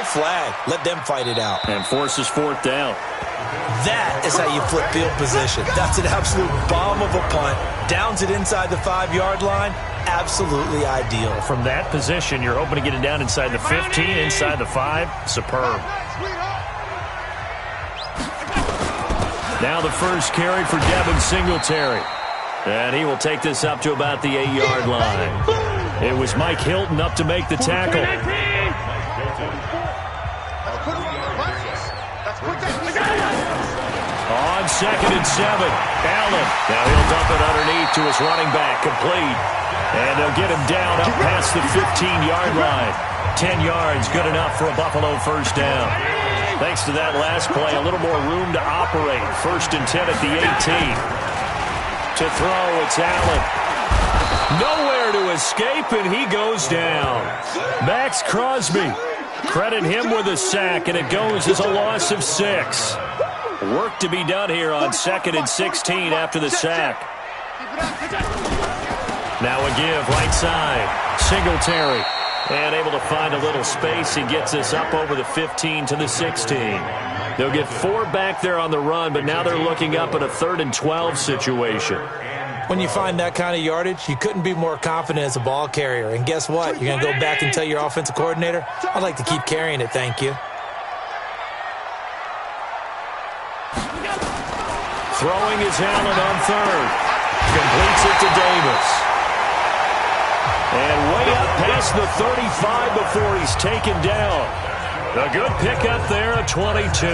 flag. Let them fight it out. And forces fourth down. That is how you flip field position. That's an absolute bomb of a punt. Downs it inside the 5-yard line. Absolutely ideal. From that position, you're hoping to get it down inside the 15, inside the 5. Superb. Now the first carry for Devin Singletary. And he will take this up to about the 8-yard line. It was Mike Hilton up to make the tackle. On 2nd and 7, Allen. Now he'll dump it underneath to his running back, complete. And they'll get him down up past the 15-yard line. 10 yards, good enough for a Buffalo first down. Thanks to that last play, a little more room to operate. 1st and 10 at the 18. To throw, it's Allen. Nowhere to escape, and he goes down. Max Crosby. Credit him with a sack, and it goes as a loss of 6. Work to be done here on 2nd and 16 after the sack. Now a give, right side. Singletary. And able to find a little space. He gets us up over the 15 to the 16. They'll get 4 back there on the run, but now they're looking up at a 3rd and 12 situation. When you find that kind of yardage, you couldn't be more confident as a ball carrier. And guess what? You're going to go back and tell your offensive coordinator, I'd like to keep carrying it, thank you. Throwing is Allen on 3rd. Completes it to Davis. And way up past the 35 before he's taken down. A good pickup there at 22.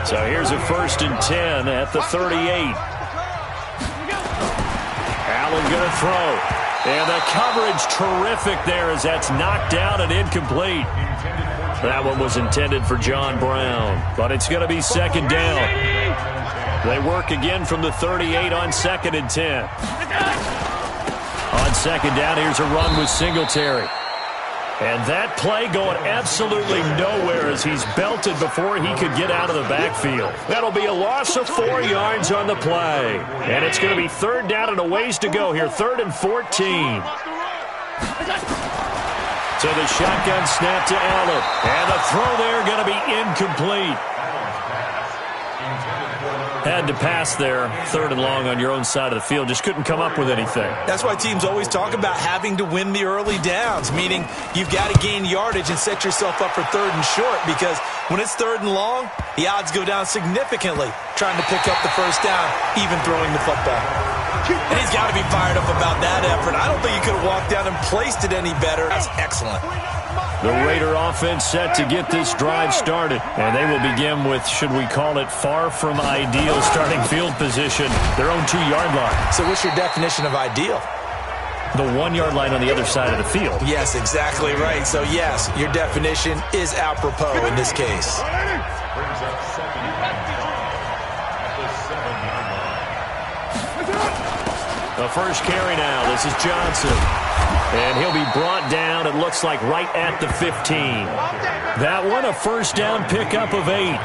So here's a 1st and 10 at the 38. Allen going to throw. And the coverage terrific there as that's knocked down and incomplete. That one was intended for John Brown, but it's going to be 2nd down. They work again from the 38 on 2nd and 10. On 2nd down, here's a run with Singletary. And that play going absolutely nowhere as he's belted before he could get out of the backfield. That'll be a loss of 4 yards on the play. And it's going to be 3rd down and a ways to go here, 3rd and 14. So the shotgun snap to Allen. And the throw there going to be incomplete. Had to pass there, 3rd and long on your own side of the field. Just couldn't come up with anything. That's why teams always talk about having to win the early downs, meaning you've got to gain yardage and set yourself up for 3rd and short, because when it's 3rd and long, the odds go down significantly trying to pick up the first down, even throwing the football. And he's got to be fired up about that effort. I don't think he could have walked down and placed it any better. That's excellent. The Raider offense set to get this drive started. And they will begin with, should we call it, far from ideal starting field position, their own 2-yard line. So what's your definition of ideal? The 1-yard line on the other side of the field. Yes, exactly right. So, yes, your definition is apropos in this case. The first carry now. This is Johnson. And he'll be brought down, it looks like, right at the 15. That one, a first down pickup of 8.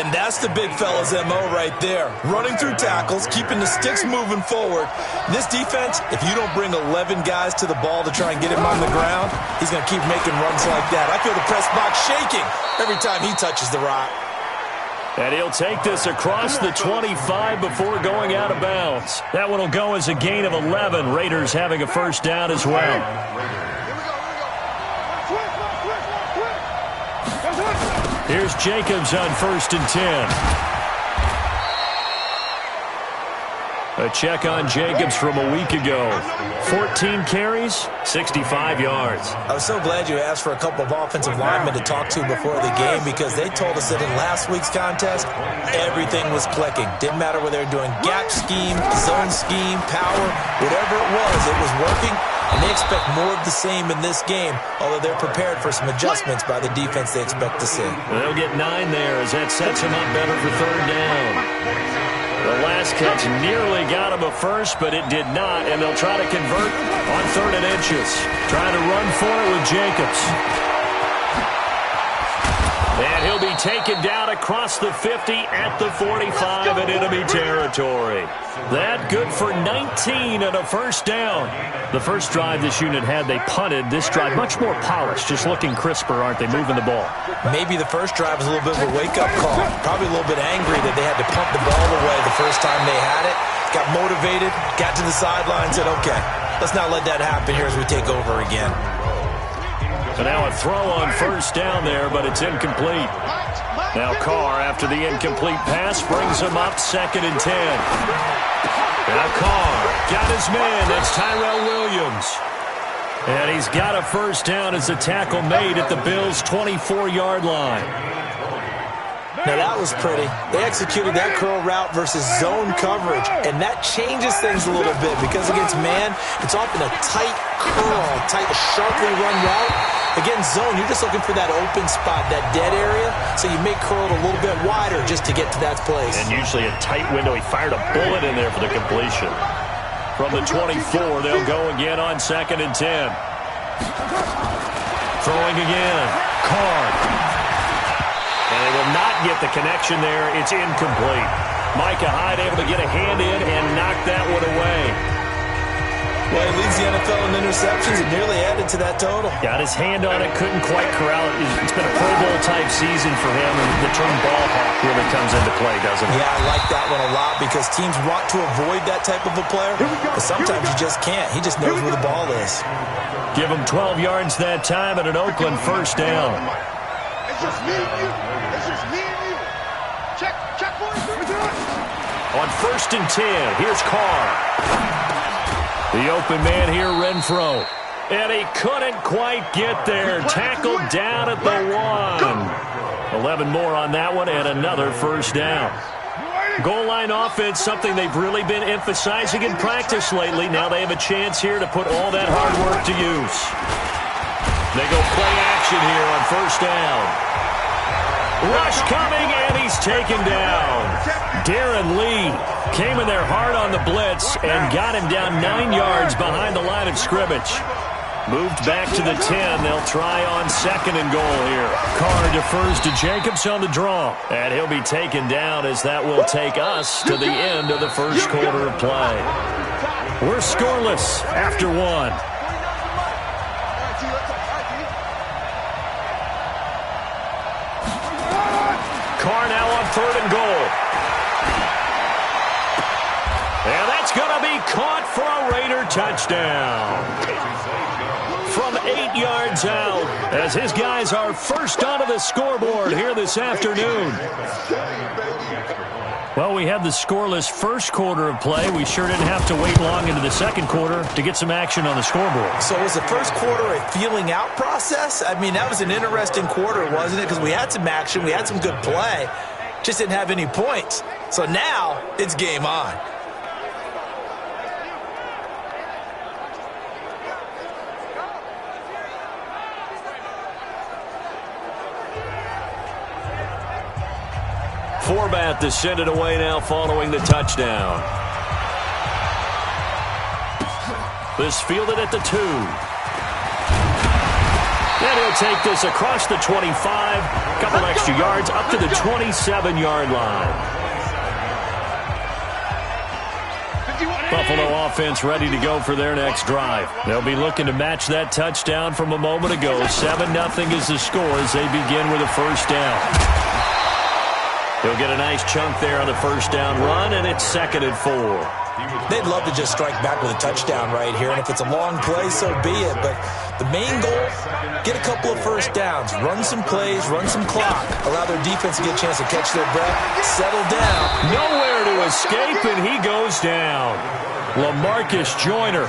And that's the big fella's MO right there. Running through tackles, keeping the sticks moving forward. This defense, if you don't bring 11 guys to the ball to try and get him on the ground, he's going to keep making runs like that. I feel the press box shaking every time he touches the rock. And he'll take this across the 25 before going out of bounds. That one will go as a gain of 11. Raiders having a first down as well. Here's Jacobs on 1st and 10. A check on Jacobs from a week ago. 14 carries, 65 yards. I was so glad you asked for a couple of offensive linemen to talk to before the game, because they told us that in last week's contest, everything was clicking. Didn't matter whether they were doing gap scheme, zone scheme, power, whatever it was working. And they expect more of the same in this game, although they're prepared for some adjustments by the defense they expect to see. They'll get 9 there as that sets them up better for 3rd down. The last catch nearly got him a first, but it did not, and they'll try to convert on 3rd and inches. Trying to run for it with Jacobs. And he'll be taken down across the 50 at the 45 in enemy territory. That good for 19 and a first down. The first drive this unit had, they punted. This drive, much more polished, just looking crisper, aren't they, moving the ball? Maybe the first drive was a little bit of a wake-up call. Probably a little bit angry that they had to punt the ball away the first time they had it. Got motivated, got to the sideline, said, okay, let's not let that happen here as we take over again. So now a throw on first down there, but it's incomplete. Now Carr, after the incomplete pass, brings him up 2nd and 10. Now Carr got his man. That's Tyrell Williams. And he's got a first down as the tackle made at the Bills' 24-yard line. Now that was pretty. They executed that curl route versus zone coverage, and that changes things a little bit because against man, it's often a tight curl, tight, sharply run route. Against zone, you're just looking for that open spot, that dead area, so you make curl a little bit wider just to get to that place. And usually a tight window. He fired a bullet in there for the completion. From the 24, they'll go again on 2nd and 10. Throwing again. Carr. And they will not get the connection there. It's incomplete. Micah Hyde able to get a hand in and knock that one away. Well, he leads the NFL in interceptions and nearly added to that total. Got his hand on it, couldn't quite corral it. It's been a Pro Bowl-type season for him, and the term ball hawk really comes into play, doesn't it? Yeah, I like that one a lot because teams want to avoid that type of a player, but sometimes you just can't. He just knows where the ball is. Give him 12 yards that time at an Oakland first down. It's just me and you. It's just me and you. Check, boys. On 1st and 10, here's Carr. The open man here, Renfro. And he couldn't quite get there. Tackled down at the 1. 11 more on that one and another first down. Goal line offense, something they've really been emphasizing in practice lately. Now they have a chance here to put all that hard work to use. They go play action here on first down. Rush coming, and he's taken down. Darren Lee came in there hard on the blitz and got him down 9 yards behind the line of scrimmage. Moved back to the 10. They'll try on 2nd and goal here. Carr defers to Jacobs on the draw. And he'll be taken down as that will take us to the end of the first quarter of play. We're scoreless after 1. Carr now on 3rd and goal. And that's going to be caught for a Raider touchdown. From 8 yards out, as his guys are first onto the scoreboard here this afternoon. Well, we had the scoreless first quarter of play. We sure didn't have to wait long into the second quarter to get some action on the scoreboard. So was the first quarter a feeling out process? I mean, that was an interesting quarter, wasn't it? Because we had some action, we had some good play, just didn't have any points. So now it's game on. Forbat to send it away now following the touchdown. This fielded at the 2. And he'll take this across the 25. Couple extra yards up to the 27-yard line. Buffalo offense ready to go for their next drive. They'll be looking to match that touchdown from a moment ago. 7-0 is the score as they begin with a first down. He'll get a nice chunk there on the first down run, and it's 2nd and 4. They'd love to just strike back with a touchdown right here, and if it's a long play, so be it. But the main goal, get a couple of first downs, run some plays, run some clock, allow their defense to get a chance to catch their breath, settle down. Nowhere to escape, and he goes down. LaMarcus Joyner.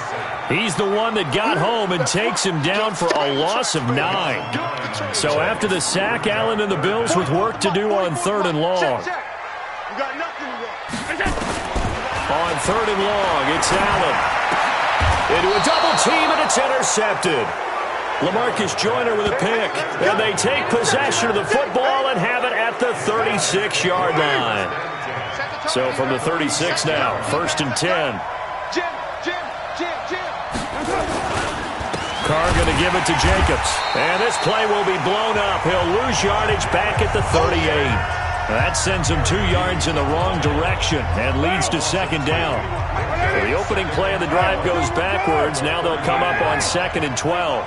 He's the one that got home and takes him down for a loss of 9. So after the sack, Allen and the Bills with work to do on 3rd and long. On 3rd and long, it's Allen. Into a double team, and it's intercepted. LaMarcus Joyner with a pick. And they take possession of the football and have it at the 36-yard line. So from the 36 now, 1st and 10. Carr going to give it to Jacobs. And this play will be blown up. He'll lose yardage back at the 38. That sends him 2 yards in the wrong direction and leads to second down. The opening play of the drive goes backwards. Now they'll come up on 2nd and 12.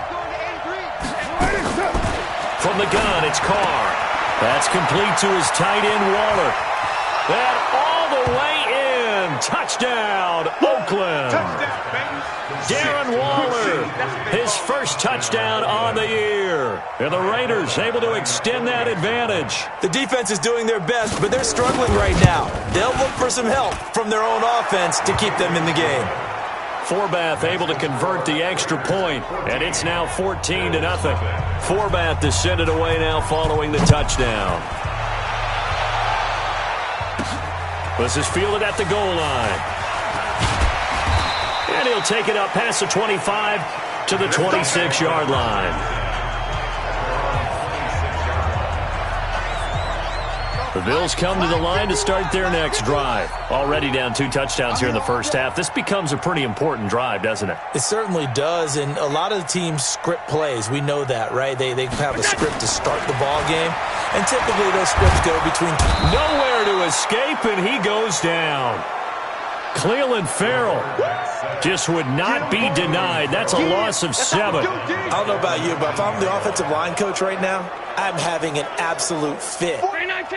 From the gun, it's Carr. That's complete to his tight end, Waller. That all the way in. Touchdown, Oakland. Darren Waller, his first touchdown on the year. And the Raiders able to extend that advantage. The defense is doing their best, but they're struggling right now. They'll look for some help from their own offense to keep them in the game. Forbath able to convert the extra point, and it's now 14-0. Forbath to send it away now following the touchdown. This is fielded at the goal line. And he'll take it up past the 25 to the 26-yard line. The Bills come to the line to start their next drive. Already down 2 touchdowns here in the first half. This becomes a pretty important drive, doesn't it? It certainly does, and a lot of the teams script plays. We know that, right? They have a script to start the ball game, and typically those scripts go between... Nowhere to escape, and he goes down. Cleveland Farrell just would not be denied. That's a loss of 7. I don't know about you, but if I'm the offensive line coach right now, I'm having an absolute fit.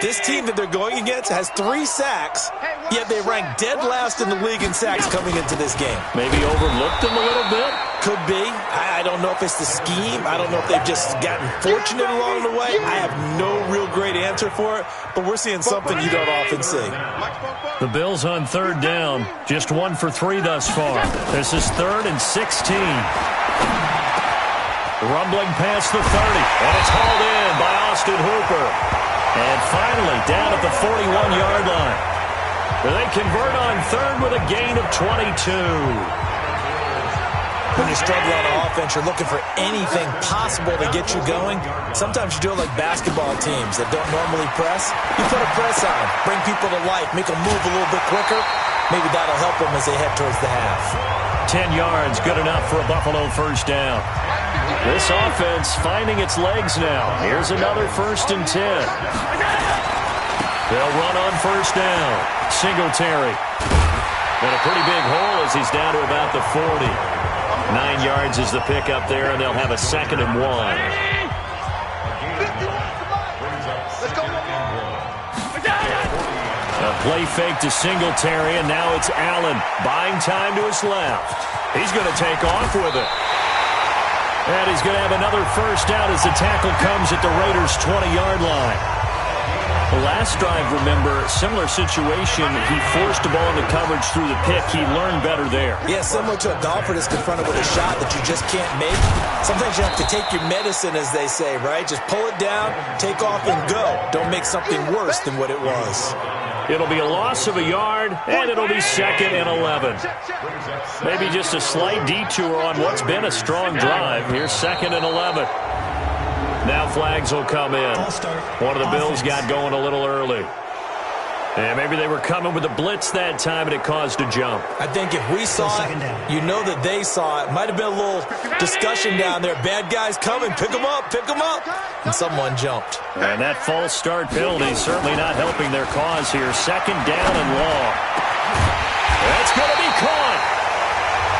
This team that they're going against has 3 sacks, yet they rank dead last in the league in sacks coming into this game. Maybe overlooked them a little bit? Could be. I don't know if it's the scheme. I don't know if they've just gotten fortunate along the way. I have no real great answer for it, but we're seeing something you don't often see. The Bills on 3rd down. Just 1 for 3 thus far. This is 3rd and 16. Rumbling past the 30, and it's hauled in by Austin Hooper. And finally, down at the 41-yard line. They convert on 3rd with a gain of 22. When you struggle on offense, you're looking for anything possible to get you going. Sometimes you do it like basketball teams that don't normally press. You put a press on, bring people to life, make them move a little bit quicker. Maybe that'll help them as they head towards the half. 10 yards, good enough for a Buffalo first down. This offense finding its legs now. Here's another 1st and 10. They'll run on 1st down. Singletary. And a pretty big hole as he's down to about the 40. 9 yards is the pickup there, and they'll have a 2nd and 1. A play fake to Singletary, and now it's Allen buying time to his left. He's going to take off with it. And he's going to have another first down as the tackle comes at the Raiders' 20-yard line. The last drive, remember, similar situation. He forced the ball into coverage through the pick. He learned better there. Yeah, similar to a golfer that's confronted with a shot that you just can't make. Sometimes you have to take your medicine, as they say, right? Just pull it down, take off, and go. Don't make something worse than what it was. It'll be a loss of a yard, and it'll be 2nd and 11. Maybe just a slight detour on what's been a strong drive. Here's 2nd and 11. Now flags will come in. One of the Bills got going a little early. And maybe they were coming with a blitz that time, and it caused a jump. I think if we saw it, you know that they saw it. Might have been a little discussion down there. Bad guys coming. Pick them up. Pick them up. And someone jumped. And that false start penalty certainly not helping their cause here. 2nd down and long. That's going to be caught.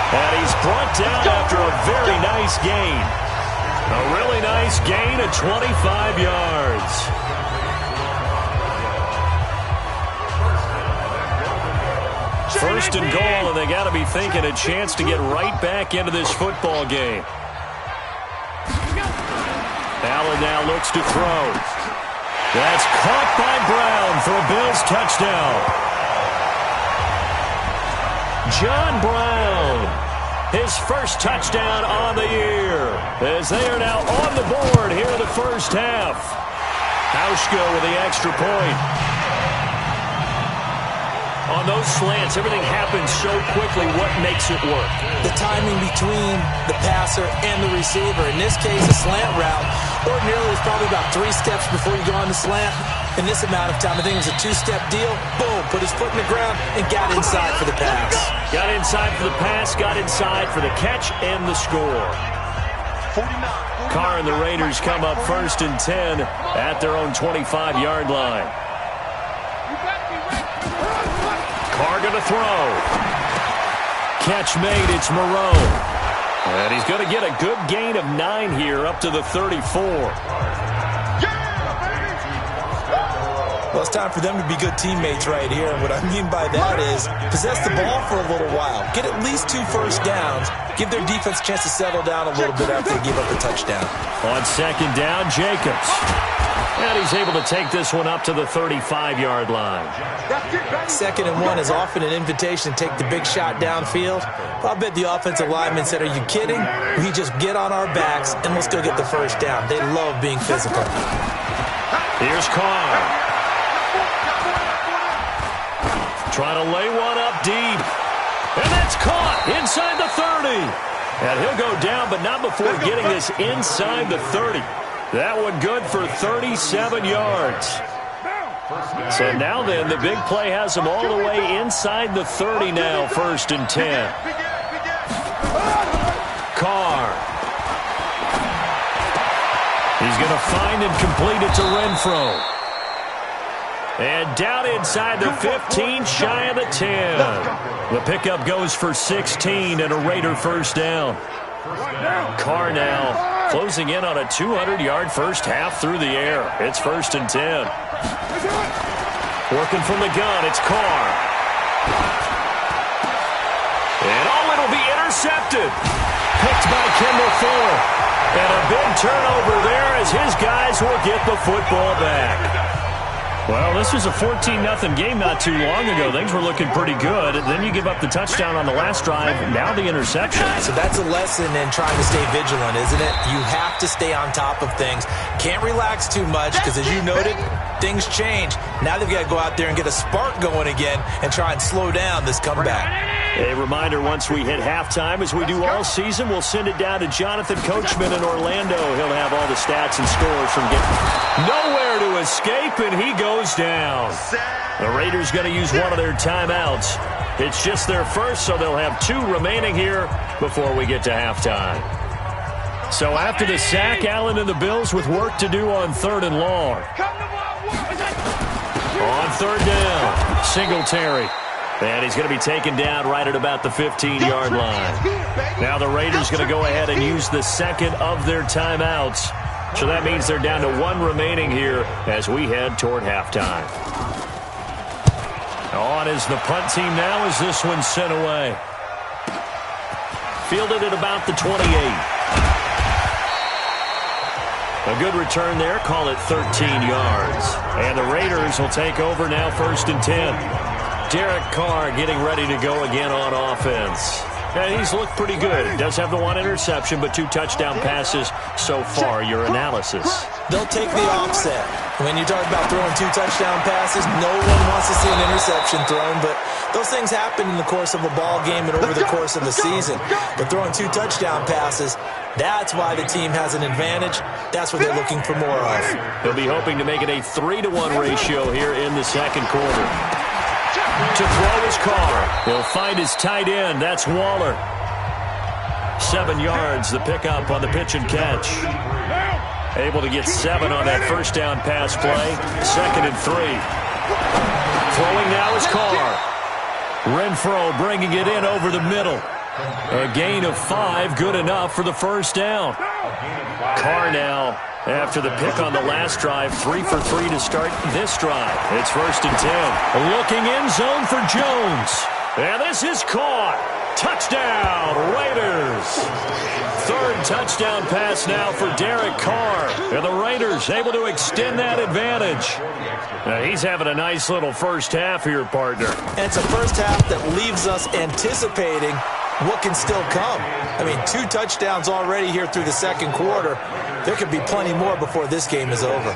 And he's brought down after a very nice gain. A really nice gain of 25 yards. First and goal, and they got to be thinking a chance to get right back into this football game. Allen now looks to throw. That's caught by Brown for a Bills touchdown. John Brown, his first touchdown on the year, as they are now on the board here in the first half. Hauschka with the extra point. On those slants, everything happens so quickly. What makes it work? The timing between the passer and the receiver. In this case, a slant route. Ordinarily, it's probably about 3 steps before you go on the slant. In this amount of time, I think it was a 2-step deal. Boom, put his foot in the ground and got inside for the pass. Got inside for the pass, got inside for the catch and the score. Carr and the Raiders come up 1st and 10 at their own 25-yard line. Carr going to throw. Catch made. It's Moreau. And he's going to get a good gain of 9 here up to the 34. Well, it's time for them to be good teammates right here. And what I mean by that is possess the ball for a little while. Get at least 2 first downs. Give their defense a chance to settle down a little bit after they give up a touchdown. On 2nd down, Jacobs. And he's able to take this one up to the 35-yard line. 2nd and 1 is often an invitation to take the big shot downfield. I'll bet the offensive lineman said, are you kidding? We just get on our backs and let's go get the first down. They love being physical. Here's Carr. Trying to lay one up deep. And that's caught inside the 30. And he'll go down, but not before getting this inside the 30. That one good for 37 yards. So now then, the big play has him all the way inside the 30 now, 1st and 10. Carr. He's going to find and complete it to Renfro. And down inside the 15, shy of the 10. The pickup goes for 16 and a Raider first down. Carr now closing in on a 200-yard first half through the air. It's 1st and 10. Working from the gun, it's Carr. And it'll be intercepted. Picked by Kendall Fuller. And a big turnover there as his guys will get the football back. Well, this was a 14-0 game not too long ago. Things were looking pretty good. Then you give up the touchdown on the last drive. Now the interception. So that's a lesson in trying to stay vigilant, isn't it? You have to stay on top of things. Can't relax too much because, as you noted, things change. Now they've got to go out there and get a spark going again and try and slow down this comeback. A reminder, once we hit halftime, as we do all season, we'll send it down to Jonathan Coachman in Orlando. He'll have all the stats and scores from getting nowhere to escape, and he goes down. The Raiders going to use one of their timeouts. It's just their first, so they'll have 2 remaining here before we get to halftime. So after the sack, Allen and the Bills with work to do on 3rd and long. On 3rd down, Singletary. And he's going to be taken down right at about the 15-yard line. Now the Raiders going to go ahead and use the second of their timeouts. So that means they're down to 1 remaining here as we head toward halftime. On is the punt team now as this one's sent away. Fielded at about the 28. A good return there. Call it 13 yards. And the Raiders will take over now 1st and 10. Derek Carr getting ready to go again on offense. And he's looked pretty good. Does have the 1 interception, but 2 touchdown passes so far. Your analysis? They'll take the offset. When you talk about throwing 2 touchdown passes, no one wants to see an interception thrown, but those things happen in the course of a ball game and over the course of a season. But throwing 2 touchdown passes, that's why the team has an advantage. That's what they're looking for more of. They'll be hoping to make it a 3-to-1 ratio here in the second quarter. To throw his Carr. He'll find his tight end. That's Waller. 7 yards, the pickup on the pitch and catch. Able to get 7 on that first down pass play. 2nd and 3. Throwing now is Carr. Renfro bringing it in over the middle. A gain of 5, good enough for the first down. Carr now, after the pick on the last drive, 3 for 3 to start this drive. It's 1st and 10. Looking in zone for Jones. And this is caught. Touchdown, Raiders. 3rd touchdown pass now for Derek Carr. And the Raiders able to extend that advantage. Now he's having a nice little first half here, partner. And it's a first half that leaves us anticipating what can still come. I mean, 2 touchdowns already here through the second quarter. There could be plenty more before this game is over.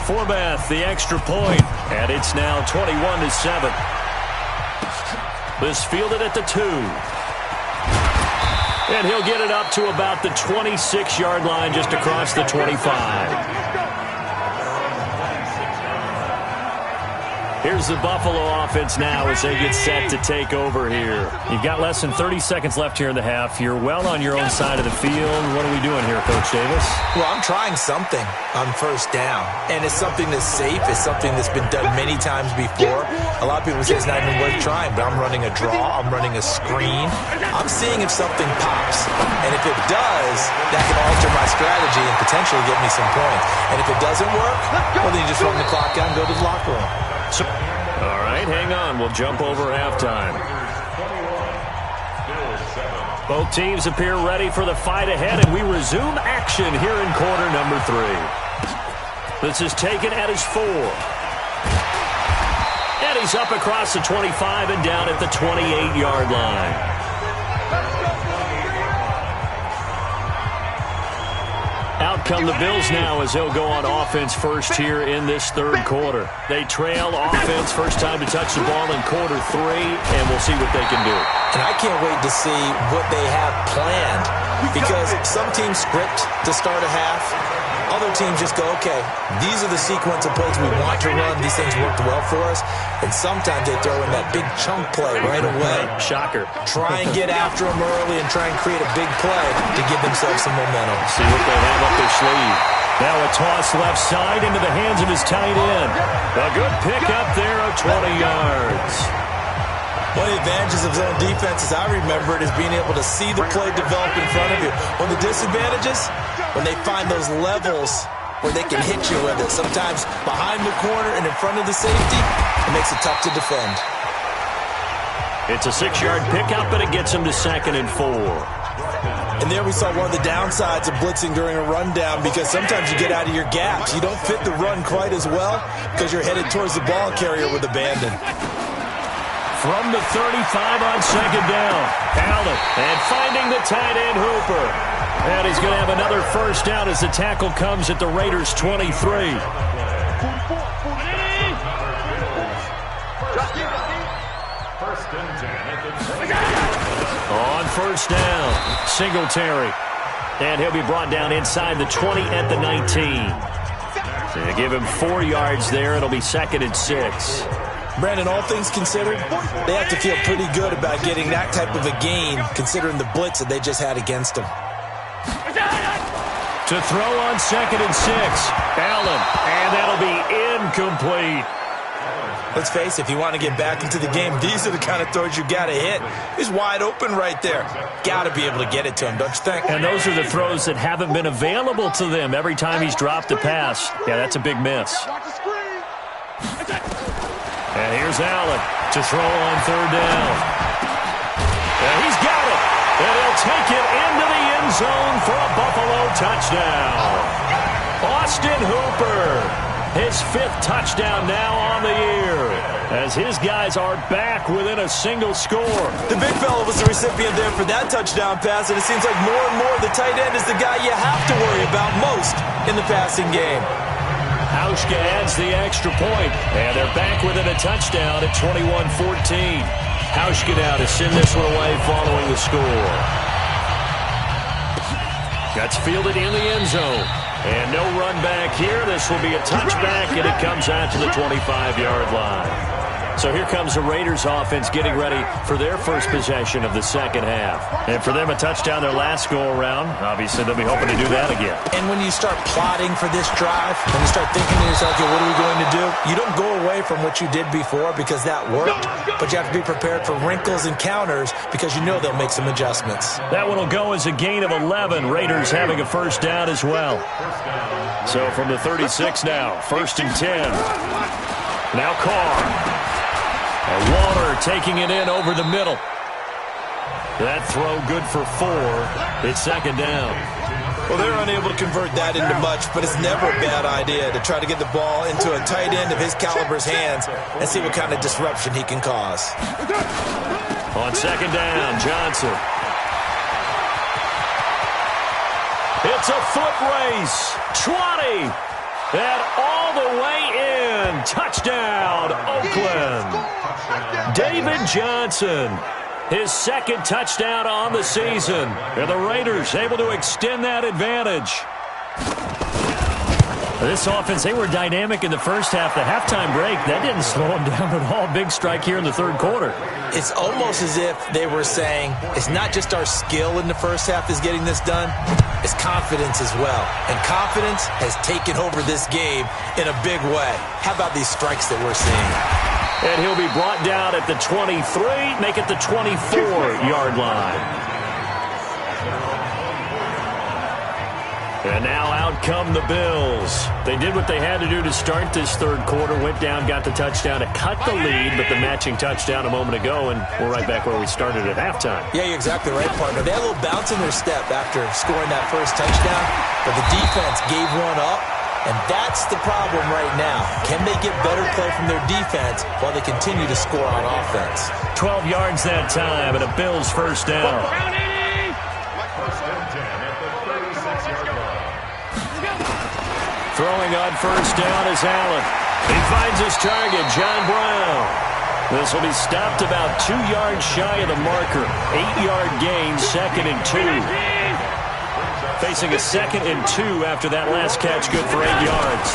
Forbath, the extra point, and it's now 21-7. This fielded at the 2. And he'll get it up to about the 26-yard line just across the 25. Here's the Buffalo offense now as they get set to take over here. You've got less than 30 seconds left here in the half. You're well on your own side of the field. What are we doing here, Coach Davis? Well, I'm trying something on first down, and it's something that's safe. It's something that's been done many times before. A lot of people say it's not even worth trying, but I'm running a draw. I'm running a screen. I'm seeing if something pops, and if it does, that can alter my strategy and potentially get me some points. And if it doesn't work, well, then you just run the clock out and go to the locker room. All right, hang on. We'll jump over halftime. Both teams appear ready for the fight ahead, and we resume action here in quarter number 3. This is taken at his 4. And he's up across the 25 and down at the 28-yard line. Out come the Bills now as they'll go on offense first here in this third quarter. They trail offense, first time to touch the ball in quarter 3, and we'll see what they can do. And I can't wait to see what they have planned, because some teams script to start a half. Other teams just go, okay, these are the sequence of plays we want to run. These things worked well for us. And sometimes they throw in that big chunk play right away. Shocker. Try and get after them early and try and create a big play to give themselves some momentum. See what they have up their sleeve. Now a toss left side into the hands of his tight end. A good pick up there of 20 yards. One of the advantages of zone defense, as I remember it, is being able to see the play develop in front of you. One of the disadvantages, when they find those levels where they can hit you with it. Sometimes behind the corner and in front of the safety, it makes it tough to defend. It's a 6-yard pickup, but it gets him to 2nd and 4. And there we saw one of the downsides of blitzing during a rundown, because sometimes you get out of your gaps. You don't fit the run quite as well because you're headed towards the ball carrier with abandon. From the 35 on 2nd down, Allen, and finding the tight end Hooper. And he's going to have another first down as the tackle comes at the Raiders' 23. On first down, Singletary. And he'll be brought down inside the 20 at the 19. So they give him 4 yards there. It'll be 2nd and 6. Brandon, all things considered, they have to feel pretty good about getting that type of a gain, considering the blitz that they just had against them. To throw on 2nd and 6, Allen, and that'll be incomplete. Let's face it, if you want to get back into the game, these are the kind of throws you got to hit. He's wide open right there. Got to be able to get it to him, don't you think? And those are the throws that haven't been available to them every time he's dropped a pass. Yeah, that's a big miss. And here's Allen to throw on 3rd down. And he's got it. And he'll take it into the end zone for a Buffalo touchdown. Austin Hooper, his 5th touchdown now on the year, as his guys are back within a single score. The big fella was the recipient there for that touchdown pass, and it seems like more and more the tight end is the guy you have to worry about most in the passing game. Hauschka adds the extra point, and they're back within a touchdown at 21-14. Hauschka now to send this one away following the score. That's fielded in the end zone. And no run back here. This will be a touchback, and it comes out to the 25-yard line. So here comes the Raiders offense getting ready for their first possession of the second half. And for them, a touchdown their last go-around. Obviously, they'll be hoping to do that again. And when you start plotting for this drive, when you start thinking to yourself, okay, what are we going to do? You don't go away from what you did before because that worked, but you have to be prepared for wrinkles and counters because you know they'll make some adjustments. That one will go as a gain of 11. Raiders having a first down as well. So from the 36 now, 1st and 10. Now Carr. And Waller taking it in over the middle. That throw good for 4. It's 2nd down. Well, they're unable to convert that into much, but it's never a bad idea to try to get the ball into a tight end of his caliber's hands and see what kind of disruption he can cause. On 2nd down, Johnson. It's a foot race. 20. And all the way in. Touchdown, Oakland. David Johnson, his 2nd touchdown on the season. And the Raiders able to extend that advantage. This offense, they were dynamic in the first half. The halftime break, that didn't slow them down at all. Big strike here in the third quarter. It's almost as if they were saying, it's not just our skill in the first half is getting this done, it's confidence as well. And confidence has taken over this game in a big way. How about these strikes that we're seeing? And he'll be brought down at the 23, make it the 24-yard line. And now out come the Bills. They did what they had to do to start this third quarter. Went down, got the touchdown to cut the lead, but the matching touchdown a moment ago, and we're right back where we started at halftime. Yeah, you're exactly right, partner. They had a little bounce in their step after scoring that first touchdown, but the defense gave one up, and that's the problem right now. Can they get better play from their defense while they continue to score on offense? 12 yards that time, and a Bills first down. Throwing on first down is Allen. He finds his target, John Brown. This will be stopped about 2 yards shy of the marker. 8-yard gain, 2nd and 2. Facing a 2nd and 2 after that last catch, good for 8 yards.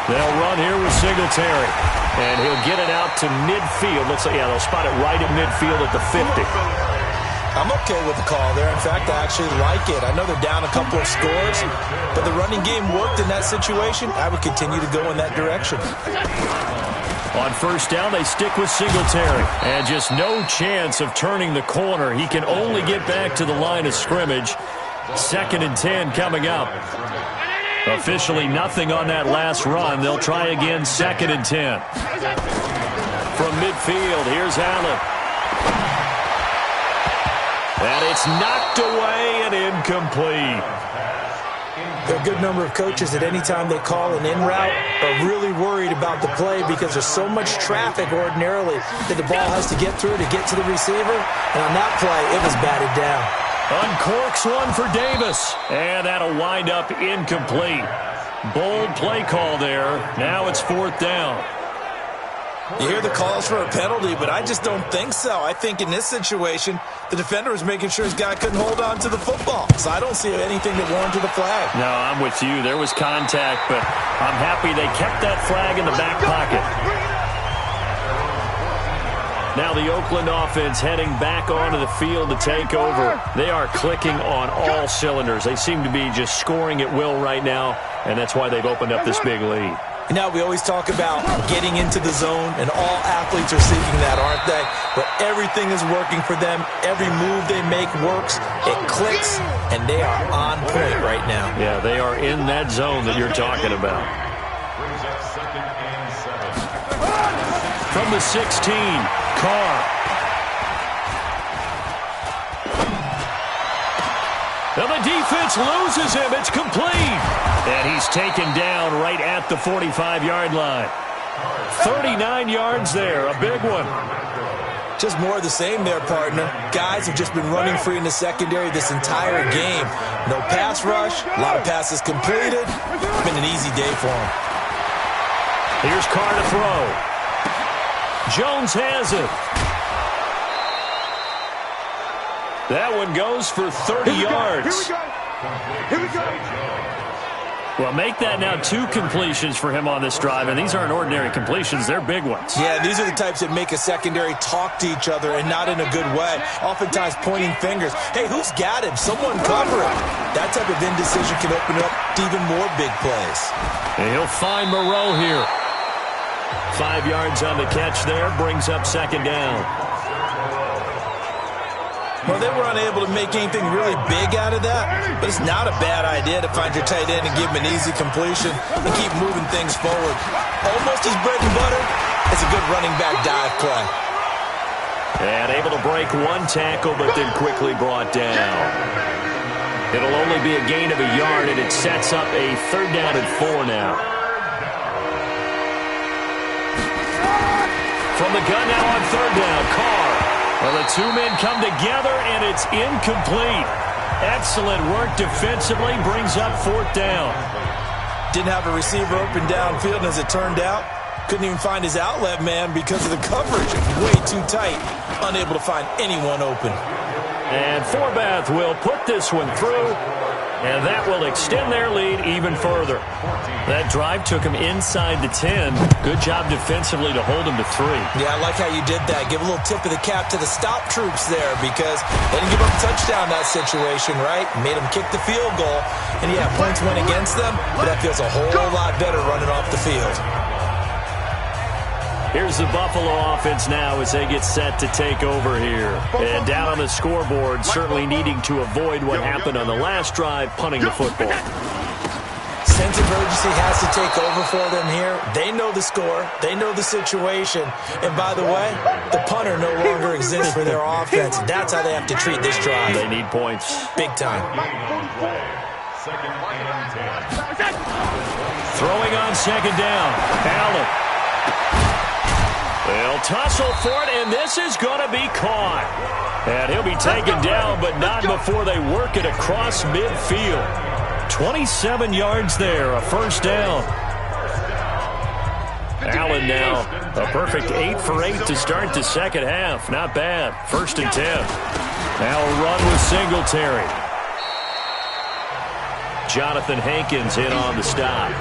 They'll run here with Singletary. And he'll get it out to midfield. Looks like, yeah, they'll spot it right at midfield at the 50. I'm okay with the call there. In fact, I actually like it. I know they're down a couple of scores, but the running game worked in that situation. I would continue to go in that direction. On first down, they stick with Singletary. And just no chance of turning the corner. He can only get back to the line of scrimmage. 2nd and 10 coming up. Officially nothing on that last run. They'll try again, 2nd and 10. From midfield, here's Allen. And it's knocked away and incomplete. There are a good number of coaches at any time they call an in route are really worried about the play because there's so much traffic ordinarily that the ball has to get through to get to the receiver. And on that play, it was batted down. Uncorks one for Davis. And that'll wind up incomplete. Bold play call there. Now it's 4th down. You hear the calls for a penalty, but I just don't think so. I think in this situation, the defender was making sure his guy couldn't hold on to the football. So I don't see anything that warranted the flag. No, I'm with you. There was contact, but I'm happy they kept that flag in the back pocket. Now the Oakland offense heading back onto the field to take over. They are clicking on all cylinders. They seem to be just scoring at will right now, and that's why they've opened up this big lead. Now, we always talk about getting into the zone, and all athletes are seeking that, aren't they? But everything is working for them. Every move they make works. It clicks, and they are on point right now. Yeah, they are in that zone that you're talking about. From the 16, Carr. Now the defense loses him. It's complete. And he's taken down right at the 45-yard line. 39 yards there, a big one. Just more of the same there, partner. Guys have just been running free in the secondary this entire game. No pass rush, a lot of passes completed. It's been an easy day for them. Here's Carr to throw. Jones has it. That one goes for 30 yards. Here we go. Well, make that now 2 completions for him on this drive, and these aren't ordinary completions. They're big ones. Yeah, these are the types that make a secondary talk to each other and not in a good way. Oftentimes pointing fingers. Hey, who's got him? Someone cover him. That type of indecision can open up to even more big plays. And he'll find Moreau here. 5 yards on the catch there, brings up 2nd down. Well, they were unable to make anything really big out of that, but it's not a bad idea to find your tight end and give him an easy completion and keep moving things forward. Almost his bread and butter. It's a good running back dive play. And able to break 1 tackle, but then quickly brought down. It'll only be a gain of 1 yard, and it sets up a 3rd down and 4 now. From the gun now on 3rd down, Carr. Well, the 2 men come together, and it's incomplete. Excellent work defensively, brings up 4th down. Didn't have a receiver open downfield, and as it turned out, couldn't even find his outlet man because of the coverage. Way too tight, unable to find anyone open. And Forbath will put this one through. And that will extend their lead even further. That drive took him inside the 10. Good job defensively to hold him to 3. Yeah, I like how you did that. Give a little tip of the cap to the stop troops there because they didn't give up a touchdown in that situation, right? Made them kick the field goal. And, yeah, points went against them, but that feels a whole lot better running off the field. Here's the Buffalo offense now as they get set to take over here. And down on the scoreboard, certainly needing to avoid what happened on the last drive, punting the football. Sense of urgency has to take over for them here. They know the score. They know the situation. And by the way, the punter no longer exists for their offense. That's how they have to treat this drive. They need points. Big time. Throwing on second down. Allen. They'll tussle for it, and this is going to be caught. And he'll be taken down, but not before they work it across midfield. 27 yards there, a first down. Allen now, a perfect 8 for 8 to start the second half. Not bad. 1st and 10. Now a run with Singletary. Jonathan Hankins in on the stop.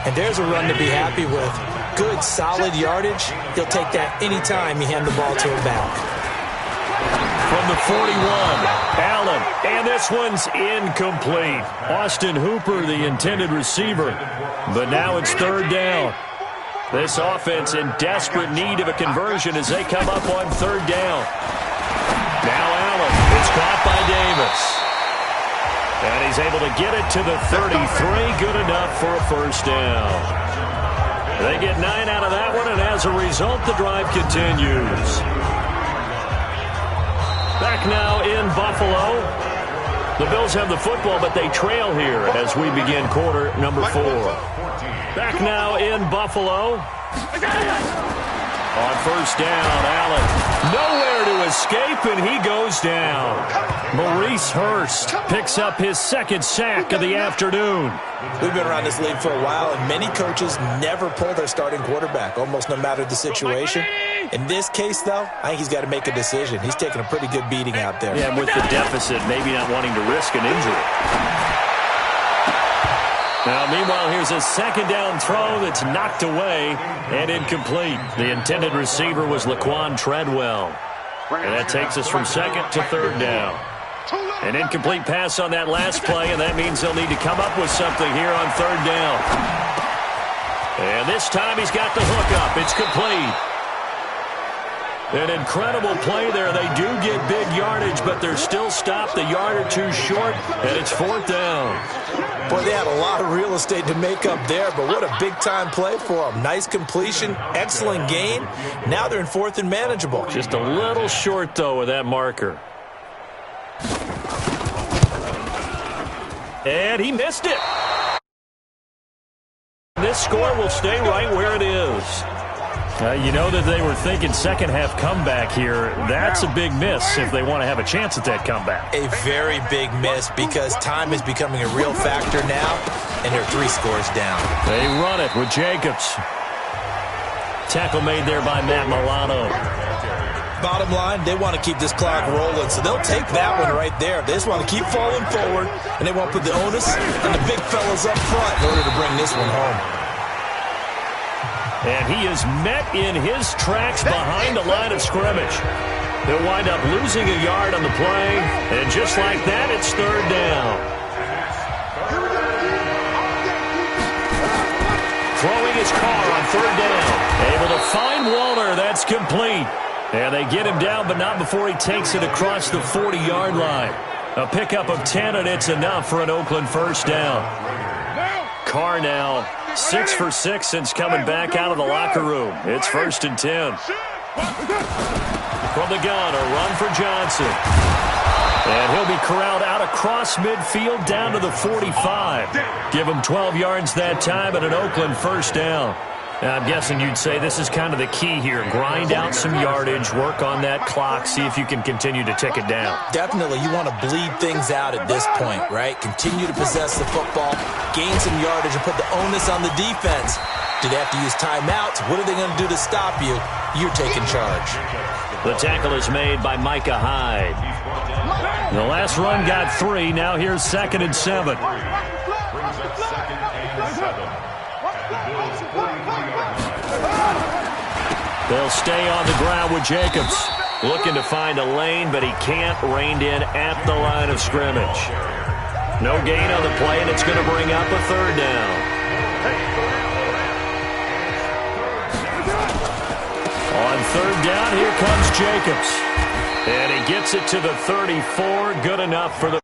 And there's a run to be happy with. Good, solid yardage. He'll take that anytime you hand the ball to him back. From the 41, Allen, and this one's incomplete. Austin Hooper, the intended receiver, but now it's 3rd down. This offense in desperate need of a conversion as they come up on 3rd down. Now Allen, it's caught by Davis. And he's able to get it to the 33, good enough for a first down. They get 9 out of that one, and as a result, the drive continues. Back now in Buffalo. The Bills have the football, but they trail here as we begin quarter number 4. Back now in Buffalo. On 1st down, Allen. Nowhere to escape, and he goes down. Maurice Hurst picks up his 2nd sack of the afternoon. We've been around this league for a while, and many coaches never pull their starting quarterback, almost no matter the situation. In this case, though, I think he's got to make a decision. He's taking a pretty good beating out there. Yeah, and with the deficit, maybe not wanting to risk an injury. Now, meanwhile, here's a 2nd down throw that's knocked away and incomplete. The intended receiver was Laquan Treadwell. And that takes us from 2nd to 3rd down. An incomplete pass on that last play, and that means they'll need to come up with something here on 3rd down. And this time he's got the hook up. It's complete. An incredible play there. They do get big yardage, but they're still stopped a yard or two short, and it's 4th down. Boy, they had a lot of real estate to make up there, but what a big-time play for them. Nice completion, excellent gain. Now they're in 4th and manageable. Just a little short, though, with that marker. And he missed it. This score will stay right where it is. You know that they were thinking second half comeback here. That's a big miss if they want to have a chance at that comeback. A very big miss because time is becoming a real factor now, and they're 3 scores down. They run it with Jacobs. Tackle made there by Matt Milano. Bottom line, they want to keep this clock rolling, so they'll take that one right there. They just want to keep falling forward, and they want to put the onus on the big fellas up front in order to bring this one home. And he is met in his tracks behind the line of scrimmage. He'll wind up losing a yard on the play, and just like that, it's 3rd down. Throwing his car on 3rd down. Able to find Walter. That's complete. And they get him down, but not before he takes it across the 40-yard line. A pickup of 10, and it's enough for an Oakland first down. Carr now 6 for 6 since coming back out of the locker room. It's 1st and 10. From the gun, a run for Johnson. And he'll be corralled out across midfield down to the 45. Give him 12 yards that time and an Oakland first down. Now, I'm guessing you'd say this is kind of the key here. Grind out some yardage, work on that clock, see if you can continue to tick it down. Definitely, you want to bleed things out at this point, right? Continue to possess the football, gain some yardage, and put the onus on the defense. Do they have to use timeouts? What are they going to do to stop you? You're taking charge. The tackle is made by Micah Hyde. The last run got 3. Now here's 2nd and 7. They'll stay on the ground with Jacobs. Looking to find a lane, but he can't. Reined in at the line of scrimmage. No gain on the play, and it's going to bring up a 3rd down. On 3rd down, here comes Jacobs. And he gets it to the 34. Good enough for the